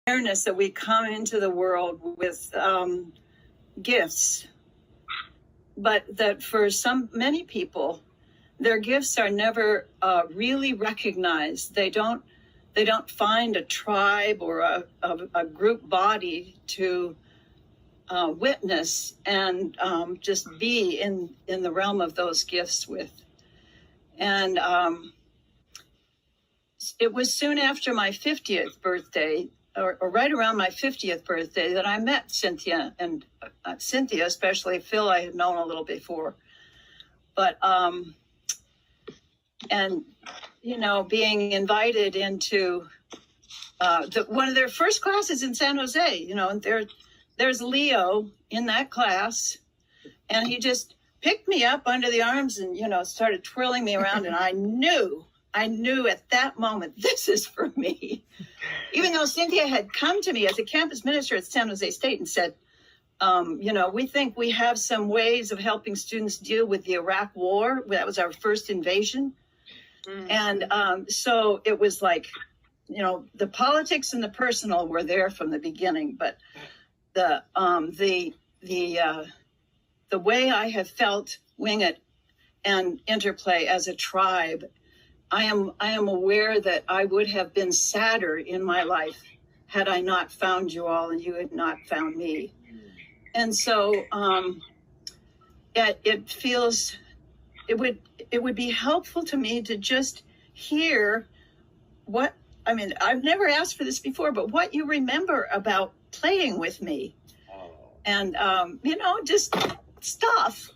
awareness that we come into the world with gifts, but that for many people, their gifts are never really recognized. They don't find a tribe or a group body to witness and just be in the realm of those gifts with. And it was soon after my 50th birthday, or right around my 50th birthday, that I met Cynthia, and Cynthia, especially Phil, I had known a little before. But, and, you know, being invited into one of their first classes in San Jose, you know, and there's Leo in that class, and he just picked me up under the arms and, you know, started twirling me around, and I knew at that moment, this is for me. Even though Cynthia had come to me as a campus minister at San Jose State and said, you know, we think we have some ways of helping students deal with the Iraq War. That was our first invasion. And so it was like, you know, the politics and the personal were there from the beginning, but the way I have felt Wing It and Interplay as a tribe, I am aware that I would have been sadder in my life had I not found you all and you had not found me. And so it feels it would be helpful to me to just hear what, I mean, I've never asked for this before, but what you remember about playing with me. And, you know, just stuff.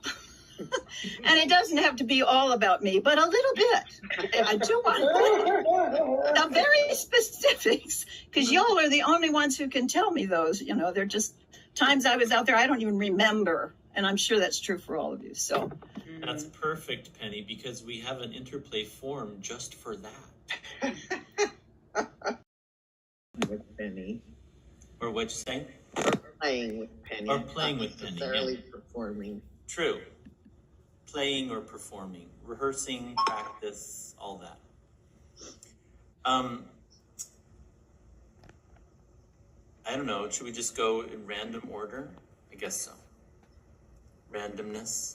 And it doesn't have to be all about me, but a little bit. I do want the very specifics, because y'all are the only ones who can tell me those. You know, they're just times I was out there I don't even remember. And I'm sure that's true for all of you. So that's perfect, Penny, because we have an Interplay forum just for that. With Penny. Or what you say? Or playing with Penny. Or playing with Penny. Necessarily performing. True. Playing or performing, rehearsing, practice, all that. I don't know, should we just go in random order? I guess so. Randomness.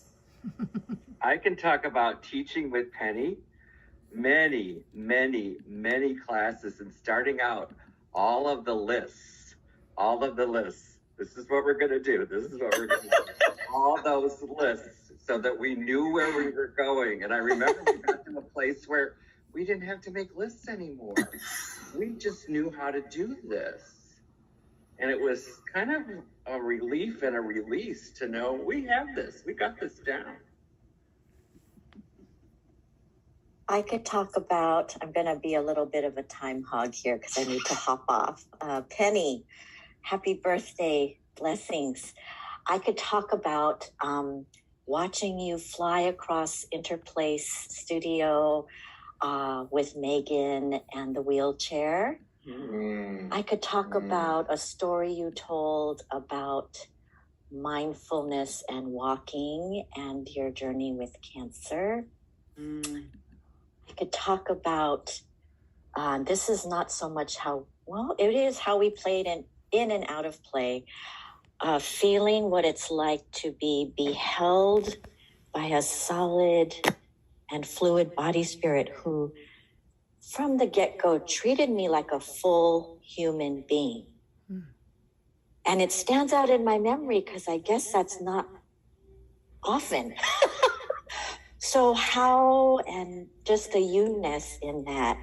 I can talk about teaching with Penny. Many classes, and starting out, all of the lists. This is what we're going to do. All those lists, so that we knew where we were going. And I remember we got to a place where we didn't have to make lists anymore. We just knew how to do this. And it was kind of a relief and a release to know we have this. We got this down. I could talk about, I'm going to be a little bit of a time hog here because I need to hop off. Penny, happy birthday, blessings. I could talk about watching you fly across Interplace studio with Megan and the wheelchair. I could talk about a story you told about mindfulness and walking and your journey with cancer. I could talk about, this is not so much how, well, it is how we played in and out of play, feeling what it's like to be beheld by a solid and fluid body spirit who, from the get-go, treated me like a full human being. And it stands out in my memory because I guess that's not often. So how, and just the you-ness in that.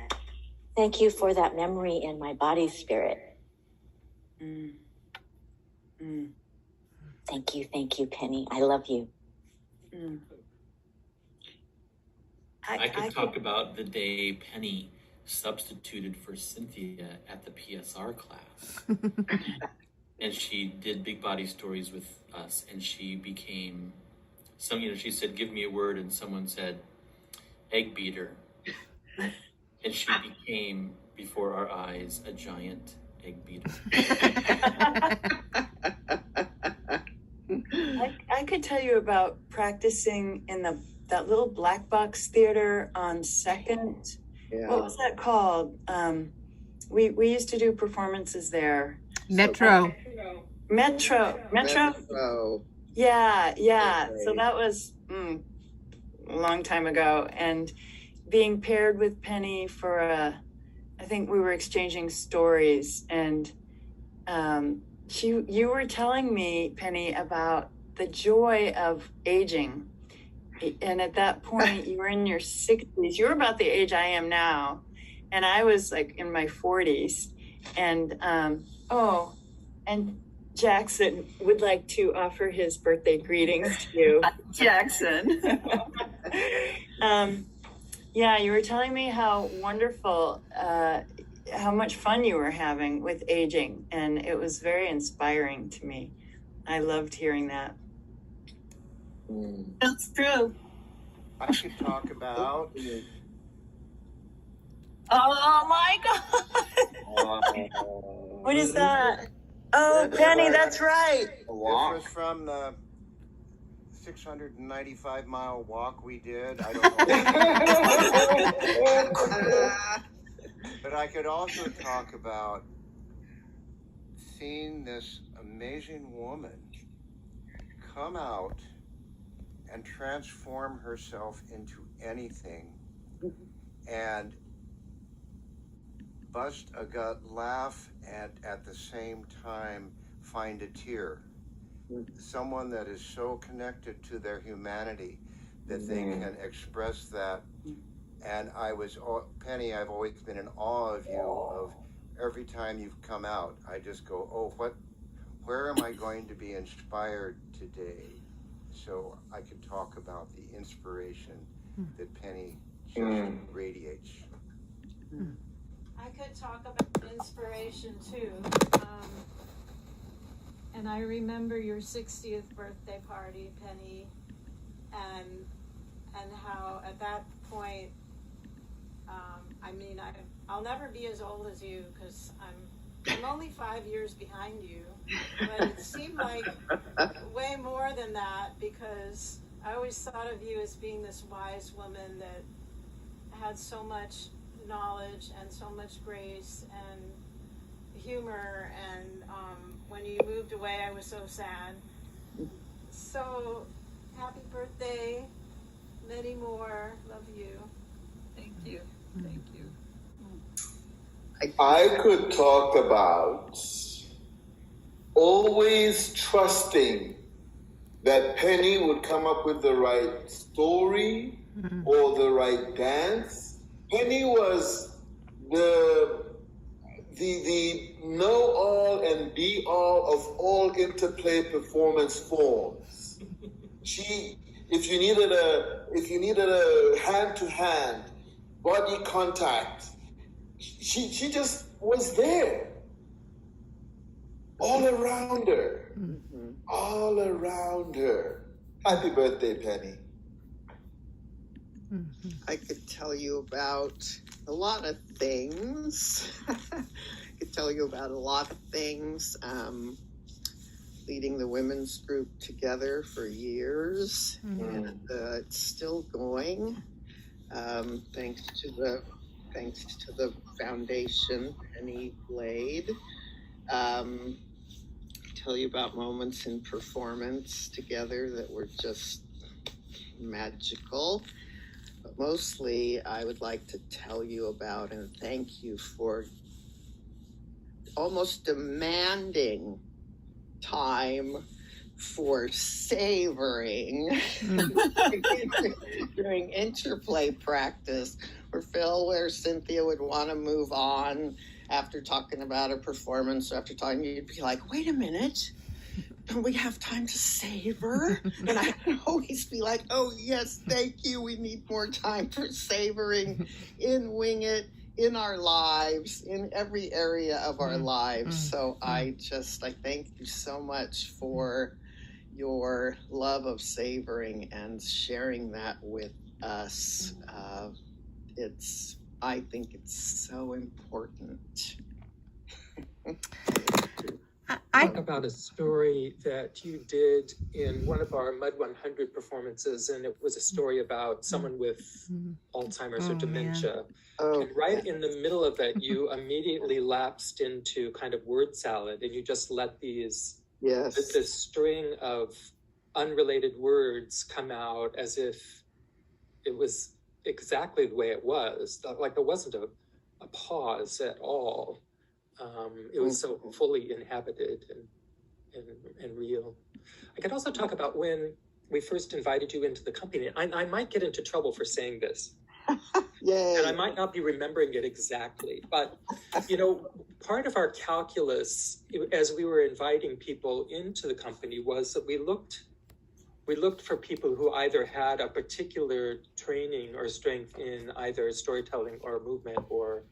Thank you for that memory in my body spirit. Thank you, Penny. I love you. I could talk about the day Penny substituted for Cynthia at the PSR class. And she did big body stories with us, and she became she said, give me a word, and someone said, egg beater. And she became, before our eyes, a giant egg beater. I could tell you about practicing in that little black box theater on 2nd. Yeah. What was that called? We used to do performances there. Metro. Metro. Yeah. So Okay. that was a long time ago, and being paired with Penny for I think we were exchanging stories, and you were telling me, Penny, about the joy of aging. And at that point, you were in your 60s. You were about the age I am now, and I was like in my 40s. And and Jackson would like to offer his birthday greetings to you. Jackson. Yeah, you were telling me how wonderful, how much fun you were having with aging, and it was very inspiring to me. I loved hearing that. That's true. I could talk about. Oh my God. What is that? Oh, Penny, that's right. This was from the 695-mile walk we did. I don't know. But I could also talk about seeing this amazing woman come out and transform herself into anything and bust a gut laugh and at the same time find a tear. Someone that is so connected to their humanity that they can express that. And Penny, I've always been in awe of you. Of every time you've come out, I just go, oh, where am I going to be inspired today? So I could talk about the inspiration that Penny just radiates. I could talk about inspiration too. And I remember your 60th birthday party, Penny, and how at that point, I'll never be as old as you because I'm only 5 years behind you, but it seemed like way more than that because I always thought of you as being this wise woman that had so much knowledge and so much grace and humor, and when you moved away I was so sad. So happy birthday, many more, love you. Thank you. I could talk about always trusting that Penny would come up with the right story or the right dance. Penny was the know-all and be-all of all interplay performance forms. If you needed a hand-to-hand body contact, she just was there, all around her, all around her. Happy birthday, Penny. I could tell you about a lot of things. Leading the women's group together for years, and it's still going. Thanks to the foundation Penny laid. Tell you about moments in performance together that were just magical. But mostly, I would like to tell you about and thank you for almost demanding time for savoring during interplay practice, where Cynthia would want to move on after talking about a performance, you'd be like, wait a minute, don't we have time to savor? And I'd always be like, oh yes, thank you, we need more time for savoring in Wing It, in our lives, in every area of our lives. So I thank you so much for your love of savoring and sharing that with us. I think it's so important. talk about a story that you did in one of our Mud 100 performances, and it was a story about someone with Alzheimer's or dementia. And right in the middle of it, you immediately lapsed into kind of word salad, and you just let this string of unrelated words come out as if it was exactly the way it was. Like there wasn't a pause at all. It was so fully inhabited and real. I could also talk about when we first invited you into the company. I might get into trouble for saying this. And I might not be remembering it exactly. But, part of our calculus as we were inviting people into the company was that we looked for people who either had a particular training or strength in either storytelling or movement or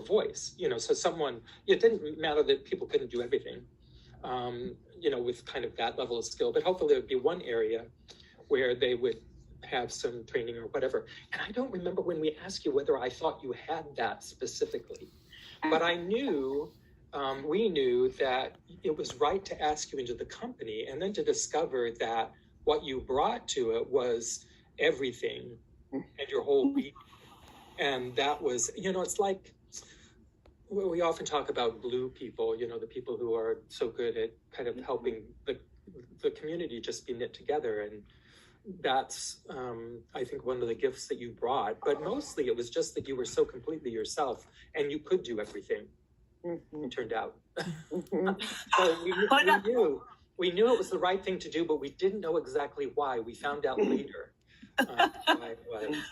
voice, so someone, it didn't matter that people couldn't do everything, with kind of that level of skill, but hopefully there would be one area where they would have some training or whatever. And I don't remember when we asked you whether I thought you had that specifically, but I knew, we knew that it was right to ask you into the company and then to discover that what you brought to it was everything and your whole being. And that was, it's like, we often talk about glue people, the people who are so good at kind of helping the community just be knit together. And that's, I think, one of the gifts that you brought. But mostly it was just that you were so completely yourself and you could do everything, it turned out. So we knew it was the right thing to do, but we didn't know exactly why. We found out later.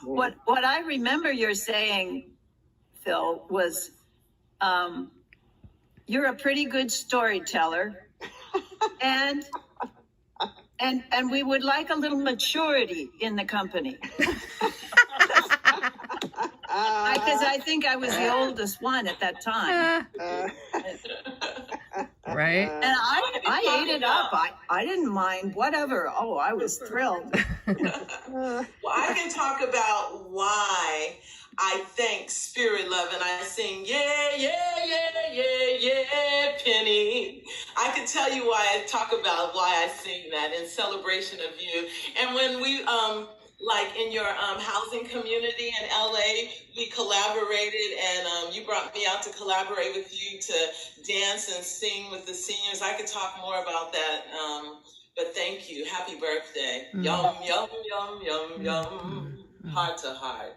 What I remember you're saying, Phil, was you're a pretty good storyteller, and we would like a little maturity in the company. Because I think I was the oldest one at that time. Right. And I ate it up. I didn't mind whatever. Oh, I was thrilled. Well, I can talk about why I thank Spirit Love and I sing, yeah, yeah, yeah, yeah, yeah, Penny. I can tell you why I talk about why I sing that in celebration of you. And when we, like in your housing community in LA, we collaborated and you brought me out to collaborate with you to dance and sing with the seniors. I could talk more about that, but thank you. Happy birthday. Yum, yum, yum, yum, yum. Heart to heart.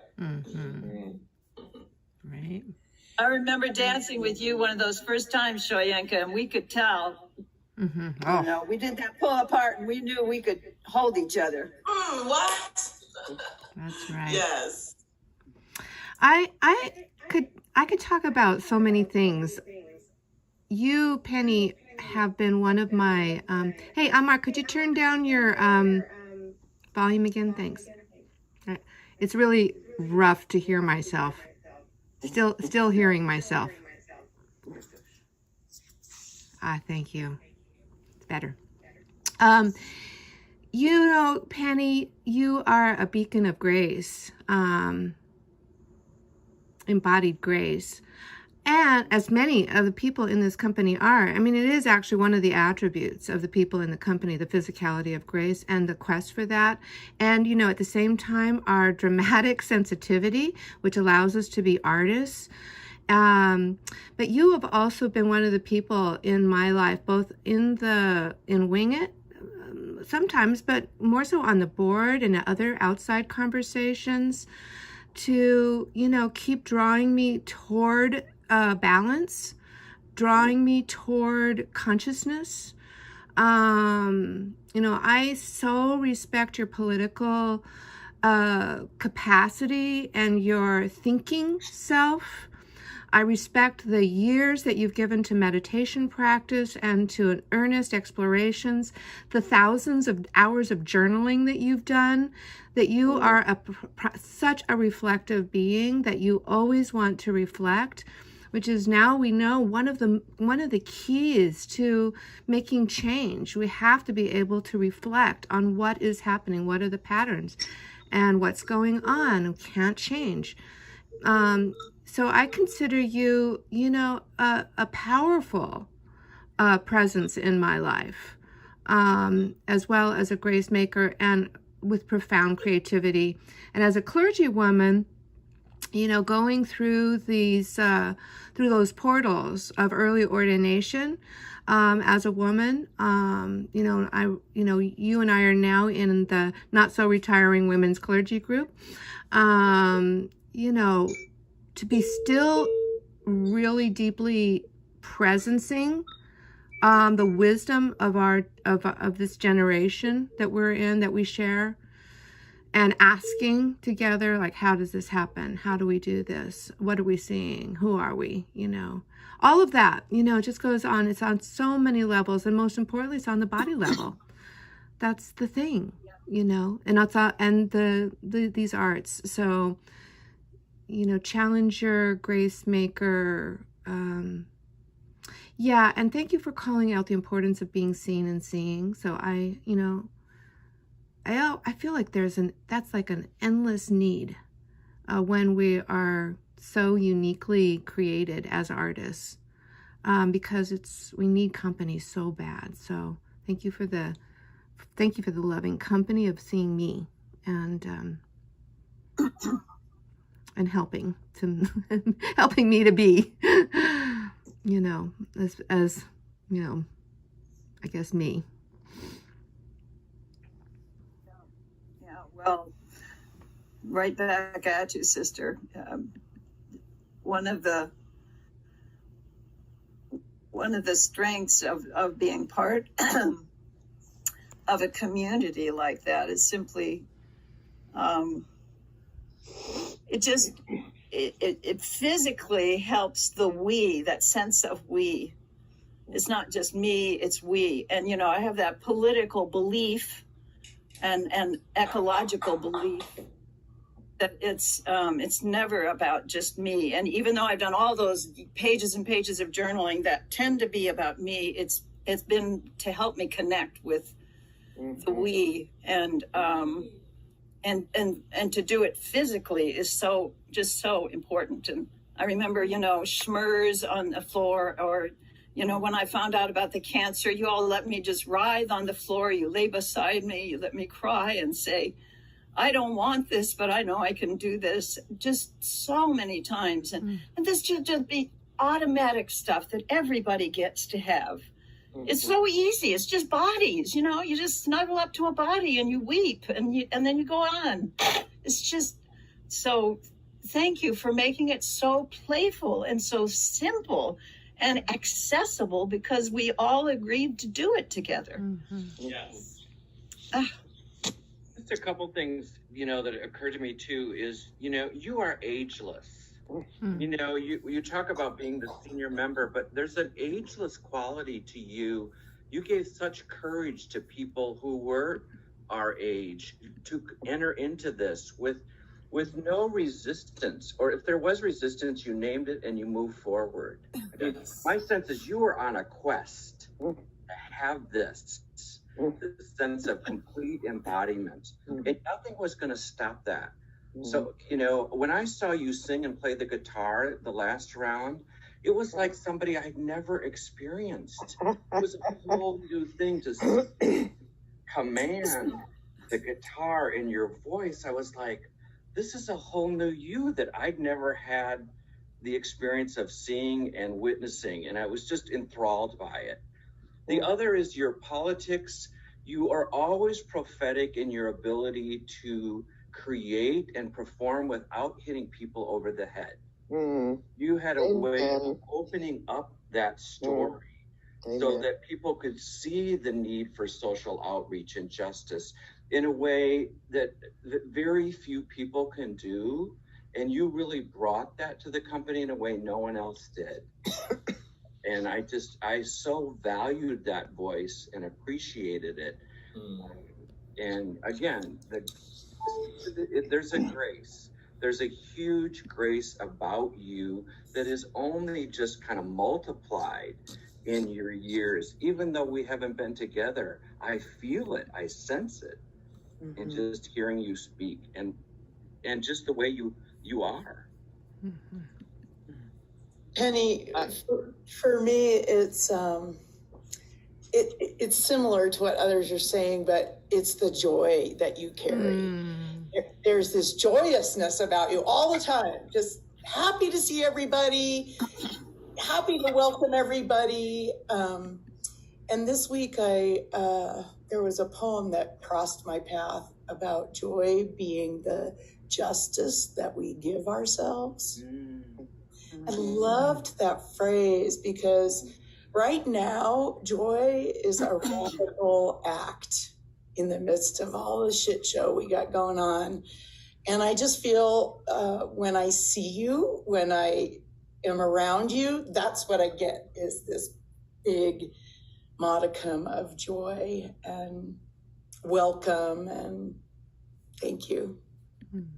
Right. I remember dancing with you one of those first times, Shoyanka, and we could tell. We did that pull apart and we knew we could hold each other. What? That's right. Yes. I could talk about so many things. You, Penny, have been one of my hey, Amar, could you turn down your volume again? Thanks. It's really rough to hear myself. Still hearing myself. Thank you. It's better. Penny, you are a beacon of grace, embodied grace. And as many of the people in this company are, I mean, it is actually one of the attributes of the people in the company, the physicality of grace and the quest for that. And, at the same time, our dramatic sensitivity, which allows us to be artists. But you have also been one of the people in my life, both in Wing It, sometimes, but more so on the board and other outside conversations, to, keep drawing me toward balance, drawing me toward consciousness. I so respect your political capacity and your thinking self. I respect the years that you've given to meditation practice and to earnest explorations, the thousands of hours of journaling that you've done, that you are such a reflective being, that you always want to reflect, which is, now we know, one of the keys to making change. We have to be able to reflect on what is happening, what are the patterns, and what's going on. We can't change. So I consider you, a powerful presence in my life, as well as a grace maker and with profound creativity. And as a clergy woman, you know, going through these, through those portals of early ordination, as a woman, you know, you and I are now in the not so retiring women's clergy group, you know, to be still really deeply presencing the wisdom of of this generation that we're in, that we share, and asking together, like, how does this happen? How do we do this? What are we seeing? Who are we? You know, all of that, you know, just goes on. It's on so many levels, and most importantly, it's on the body level. That's the thing, you know, and that's and these arts. So, you know, challenger, grace maker. Yeah, and thank you for calling out the importance of being seen and seeing. So I feel like that's like an endless need when we are so uniquely created as artists, because we need company so bad. So thank you for the loving company of seeing me and helping me to be, you know, as you know, I guess me. Yeah, well, right back at you, sister. One of the strengths of being part of a community like that is simply, it physically helps the we, that sense of we. It's not just me, it's we. And, you know, I have that political belief and ecological belief that it's never about just me. And even though I've done all those pages and pages of journaling that tend to be about me, it's been to help me connect with the we, and to do it physically is so important. And I remember, you know, schmurs on the floor, or, you know, when I found out about the cancer, you all let me just writhe on the floor. You lay beside me, you let me cry and say, I don't want this, but I know I can do this, just so many times. And this should just be automatic stuff that everybody gets to have. It's so easy. It's just bodies, you know, you just snuggle up to a body and you weep and then you go on. It's just so, thank you for making it so playful and so simple and accessible, because we all agreed to do it together. Yes. Just a couple things, you know, that occurred to me too is, you know, you are ageless. You know, you talk about being the senior member, but there's an ageless quality to you. You gave such courage to people who were our age to enter into this with no resistance, or if there was resistance, you named it and you moved forward. I mean, my sense is you were on a quest to have this sense of complete embodiment, and nothing was going to stop that. So, you know, when I saw you sing and play the guitar the last round, it was like somebody I'd never experienced. It was a whole new thing to command the guitar in your voice. I was like, this is a whole new you that I'd never had the experience of seeing and witnessing, and I was just enthralled by it. The other is your politics. You are always prophetic in your ability to create and perform without hitting people over the head. You had a way of opening up that story so that people could see the need for social outreach and justice in a way that very few people can do. And you really brought that to the company in a way no one else did. And I so valued that voice and appreciated it. And again, there's a grace. There's a huge grace about you that is only just kind of multiplied in your years. Even though we haven't been together, I feel it, I sense it, and just hearing you speak and just the way you are. Penny, for me, it's it's similar to what others are saying, but it's the joy that you carry. There's this joyousness about you all the time, just happy to see everybody, happy to welcome everybody. And this week there was a poem that crossed my path about joy being the justice that we give ourselves. I loved that phrase because right now, joy is a radical act in the midst of all the shit show we got going on. And I just feel when I see you, when I am around you, that's what I get, is this big modicum of joy and welcome and thank you.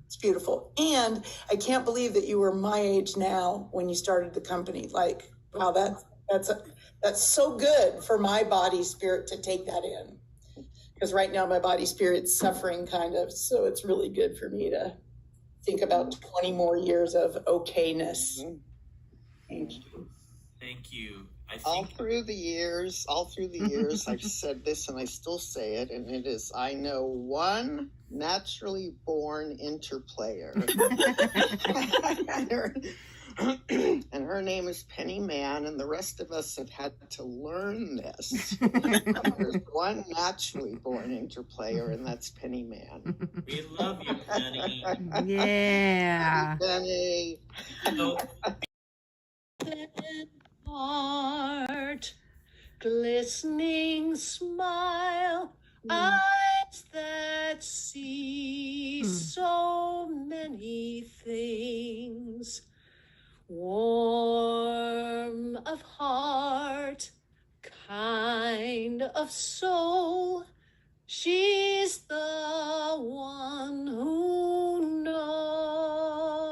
It's beautiful. And I can't believe that you were my age now when you started the company. Like, wow, that's so good for my body spirit to take that in. Because right now my body spirit's suffering kind of, so it's really good for me to think about 20 more years of okayness. Thank you. Thank you. All through the years, I've said this and I still say it, and it is, I know one naturally born interplayer. And her name is Penny Mann, and the rest of us have had to learn this. There's one naturally born interplayer, and that's Penny Mann. We love you, Penny. Yeah. Penny. Heart, glistening smile, eyes that see so many things, warm of heart, kind of soul. She's the one who knows.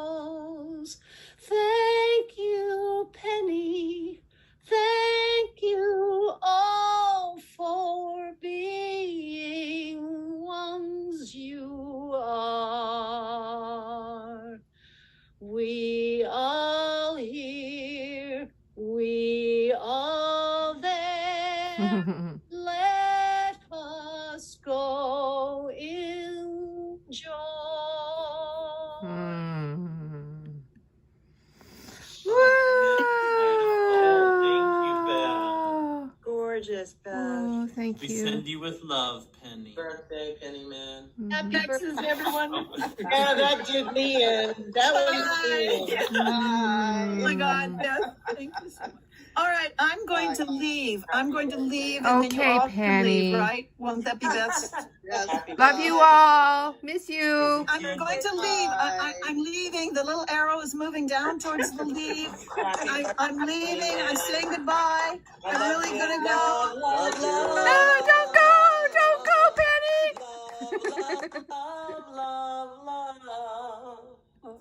Thank you, Penny. Thank you all for being ones you are. We all here, we all there. Let us go in joy. Gorgeous, Beth. Oh, thank We you. send you with love, Penny. Birthday, Penny Man. Happy Texas, everyone. Yeah, that did me in. That was me in. Oh my God, Beth, thank you so much. All right, I'm going to leave. And then you Okay, all can Penny. leave, right? Won't that be best? Yes. Love you all. Miss you. I'm going to leave. I'm leaving. The little arrow is moving down towards the leave. I'm leaving. I'm saying goodbye. I'm really gonna go. No, don't go. Don't go, Penny. Love, love, love, love.